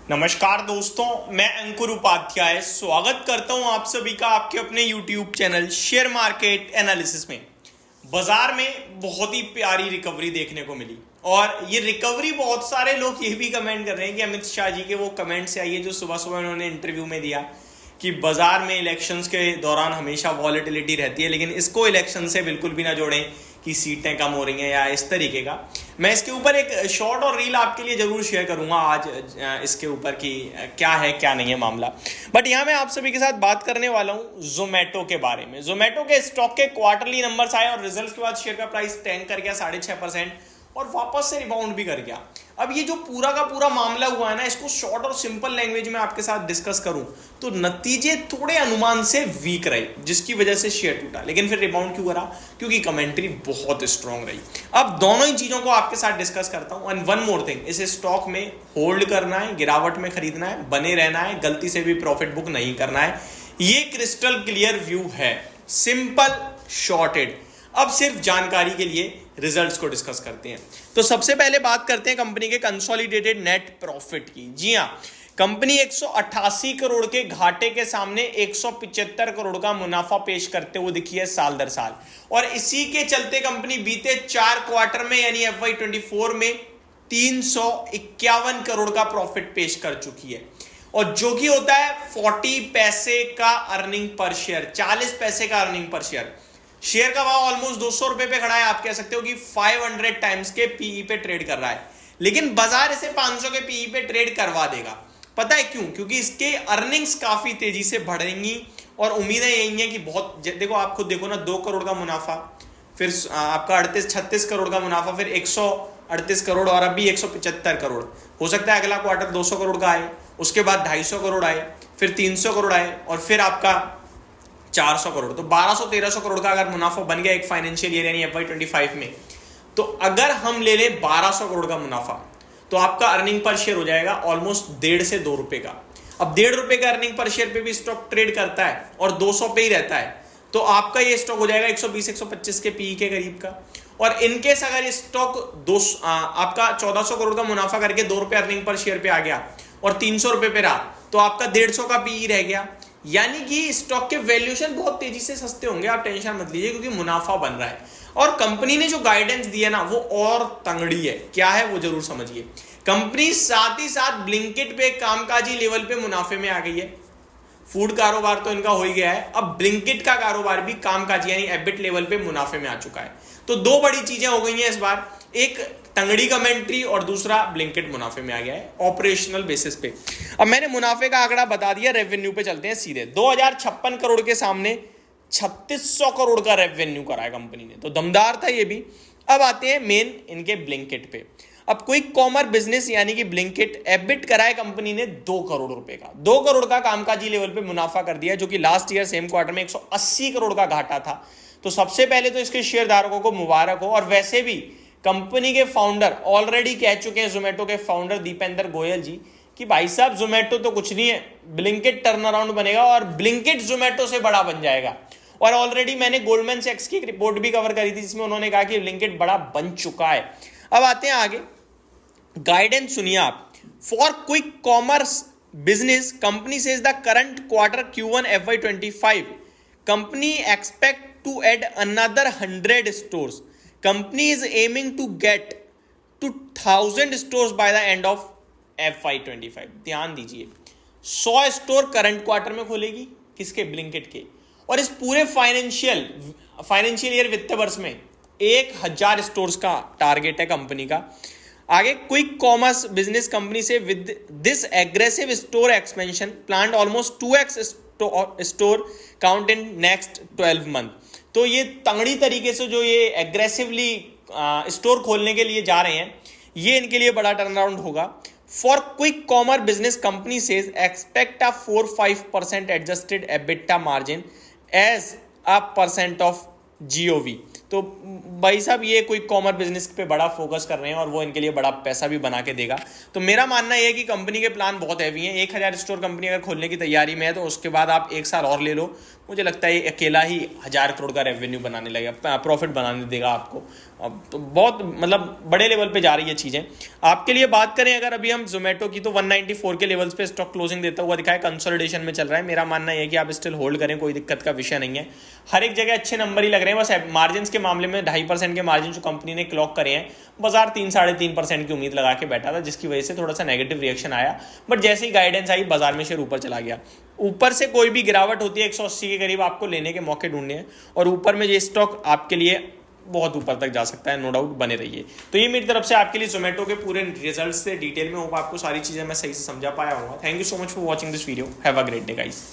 नमस्कार दोस्तों, मैं अंकुर उपाध्याय स्वागत करता हूं आप सभी का आपके अपने YouTube channel share market analysis में। बाजार में बहुत ही प्यारी रिकवरी देखने को मिली और ये रिकवरी बहुत सारे लोग ये भी कमेंट कर रहे हैं कि अमित शाह जी के वो कमेंट से आई है जो सुबह सुबह उन्होंने इंटरव्यू में दिया कि बाजार में इलेक्शंस के दौरान हमेशा वॉलेटिलिटी रहती है, लेकिन इसको इलेक्शन से बिल्कुल भी ना जोड़ें कि सीटें कम हो रही हैं या इस तरीके का। मैं इसके ऊपर एक शॉर्ट और रील आपके लिए जरूर शेयर करूंगा आज इसके ऊपर कि क्या है क्या नहीं है मामला। बट यहाँ मैं आप सभी के साथ बात करने वाला हूँ जोमेटो के बारे में। जोमेटो के स्टॉक के क्वार्टरली नंबर्स आए और रिजल्ट के बाद शेयर का प्राइस टैंक कर गया 6.5% और वापस से रिबाउंड भी कर गया। अब ये जो पूरा का पूरा मामला हुआ है ना, इसको शॉर्ट और सिंपल लैंग्वेज में आपके साथ डिस्कस करूं तो नतीजे थोड़े अनुमान से वीक रहे, जिसकी वजह से शेयर टूटा। लेकिन फिर रिबाउंड क्यों करा? क्योंकि कमेंट्री बहुत स्ट्रांग रही। अब दोनों ही चीजों को आपके साथ डिस्कस करता हूं। एंड वन मोर थिंग, इसे स्टॉक में होल्ड करना है, गिरावट में खरीदना है, बने रहना है, गलती से भी प्रॉफिट बुक नहीं करना है। ये क्रिस्टल क्लियर व्यू है, सिंपल शॉर्टेड। अब सिर्फ जानकारी के लिए रिजल्ट्स को डिस्कस करते हैं। तो सबसे पहले बात करते हैं कंपनी के कंसोलिडेटेड नेट प्रॉफिट की। जी हां, कंपनी 188 करोड़ के घाटे के सामने 175 करोड़ का मुनाफा पेश करते हुए दिखी है साल दर साल, और इसी के चलते कंपनी बीते 4 क्वार्टर में यानी FY24 में 351 करोड़ का प्रॉफिट पेश कर चुकी है, और जो कि होता है 40 पैसे का अर्निंग पर शेयर, 40 पैसे का अर्निंग पर शेयर। शेयर का भाव ऑलमोस्ट 200 रुपए पे खड़ा है। आप कह सकते हो कि 500 टाइम्स के पीई पे ट्रेड कर रहा है, लेकिन बाजार इसे 500 के पीई पे ट्रेड करवा देगा। पता है क्यों? क्योंकि इसके अर्निंग्स काफी तेजी से बढ़ेंगी और उम्मीदें यही है कि बहुत, देखो आप खुद देखो ना, 2 करोड़ का मुनाफा, फिर आपका 38-36 करोड़ का मुनाफा, फिर 138 करोड़ और अभी 175 करोड़। हो सकता है अगला क्वार्टर 200 करोड़ का आए, उसके बाद 250 करोड़ आए, फिर 300 करोड़ आए और फिर आपका 400 करोड़। तो 1200-1300 करोड़ का अगर मुनाफा बन गया एक फाइनेंशियल ईयर यानी FY25 में, तो अगर हम ले लें 1200 करोड़ का मुनाफा, तो आपका अर्निंग पर शेयर हो जाएगा ऑलमोस्ट 1.5 से 2 रुपए का। अब 1.5 रुपए का अर्निंग पर शेयर पे भी स्टॉक ट्रेड करता है और 200 पे ही रहता है, तो आपका ये स्टॉक हो जाएगा 120-125 के पीई के करीब का। और इनकेस अगर ये स्टॉक आपका 1400 करोड़ का मुनाफा करके 2 रुपए अर्निंग पर शेयर पे आ गया और 300 रुपए पे रहा, तो आपका 150 का पीई रह गया। यानी कि स्टॉक के वैल्यूएशन बहुत तेजी से सस्ते होंगे, आप टेंशन मत लीजिए, क्योंकि मुनाफा बन रहा है। और कंपनी ने जो गाइडेंस दिया ना, वो और तंगड़ी है। क्या है वो जरूर समझिए। कंपनी साथ ही साथ ब्लिंकिट पे कामकाजी लेवल पे मुनाफे में आ गई है। फूड कारोबार तो इनका हो ही गया है, अब ब्लिंकिट का कारोबार भी कामकाजी यानी एबिट लेवल पे मुनाफे में आ चुका है। तो 2 बड़ी चीजें हो गई हैं इस बार, एक तंगड़ी कमेंट्री और दूसरा ब्लिंकिट मुनाफे में आ गया है ऑपरेशनल बेसिस पे। अब मैंने मुनाफे का आंकड़ा बता दिया, रेवेन्यू पे चलते हैं सीधे। 2056 करोड़ के सामने 3600 करोड़ का रेवेन्यू करा है कंपनी ने, तो दमदार था ये भी। अब आते हैं मेन इनके ब्लिंकिट पे। अब क्विक कॉमर्स बिजनेस यानी कि ब्लिंकिट एबिट कराए कंपनी ने 2 करोड़ रुपए का, 2 करोड़ का कामकाजी लेवल पे मुनाफा कर दिया, जो कि लास्ट ईयर सेम क्वार्टर में 180 करोड़ का घाटा था। तो सबसे पहले तो इसके शेयरधारकों को मुबारक हो। और वैसे भी कंपनी के फाउंडर ऑलरेडी कह चुके हैं, जोमेटो के फाउंडर दीपेंद्र गोयल जी, कि भाई साहब जोमेटो तो कुछ नहीं है, ब्लिंकिट टर्न अराउंड बनेगा और ब्लिंकिट जोमेटो से बड़ा बन जाएगा। और ऑलरेडी मैंने गोल्डमैन सैक्स की एक रिपोर्ट भी कवर करी थी जिसमें उन्होंने कहा कि ब्लिंकिट बड़ा बन चुका है। अब आते हैं आगे, गाइडेंस सुनिए आप। For quick commerce business company says the current quarter Q1 FY25 company expect to add another 100 stores. Company is aiming to get to 1000 stores by the end of FY25। ध्यान दीजिए, 100 स्टोर करंट क्वार्टर में खोलेगी, किसके? Blinkit के। और इस पूरे financial year वित्त वर्ष में 1000 स्टोर्स का टारगेट है कंपनी का। आगे, क्विक कॉमर्स बिजनेस कंपनी से with this aggressive store expansion plan almost 2x store count in next 12 month. तो ये तंगड़ी तरीके से जो ये एग्रेसिवली स्टोर खोलने के लिए जा रहे हैं, ये इनके लिए बड़ा टर्न अराउंड होगा। For quick commerce business company says expect a 4-5% adjusted EBITDA margin as a % of GOV। तो भाई साहब ये कोई कॉमर्स बिजनेस पे बड़ा फोकस कर रहे हैं और वो इनके लिए बड़ा पैसा भी बना के देगा। तो मेरा मानना यह है कि कंपनी के प्लान बहुत हैवी हैं। 1000 स्टोर कंपनी अगर खोलने की तैयारी में है तो उसके बाद आप 1 साल और ले लो, मुझे लगता है ये अकेला ही 1000 करोड़ का रेवेन्यू बनाने लगेगा, प्रॉफिट बनाने देगा आपको। अब तो बहुत मतलब बड़े लेवल पे जा रही है चीज़ें। आपके लिए बात करें अगर अभी हम जोमेटो की, तो 194 के लेवल्स पे स्टॉक क्लोजिंग देता हुआ दिखा है, कंसोलिडेशन में चल रहा है। मेरा मानना है कि आप स्टिल होल्ड करें, कोई दिक्कत का विषय नहीं है। हर एक जगह अच्छे नंबर ही लग रहे हैं, बस मार्जिन के मामले में 2.5% के मार्जिन जो कंपनी ने क्लॉक करे हैं, बाजार 3-3.5% की उम्मीद लगा के बैठा था, जिसकी वजह से थोड़ा सा नेगेटिव रिएक्शन आया। बट जैसे ही गाइडेंस आई बाजार में शेयर ऊपर चला गया। ऊपर से कोई भी गिरावट होती है 180 के करीब आपको लेने के मौके ढूंढने हैं, और ऊपर में ये स्टॉक आपके लिए बहुत ऊपर तक जा सकता है, नो डाउट, बने रहिए। तो ये मेरी तरफ से आपके लिए जोमेटो के पूरे रिजल्ट्स से डिटेल में, होप आपको सारी चीजें मैं सही से समझा पाया हूँ। Thank you so much for watching this video, have a great day guys.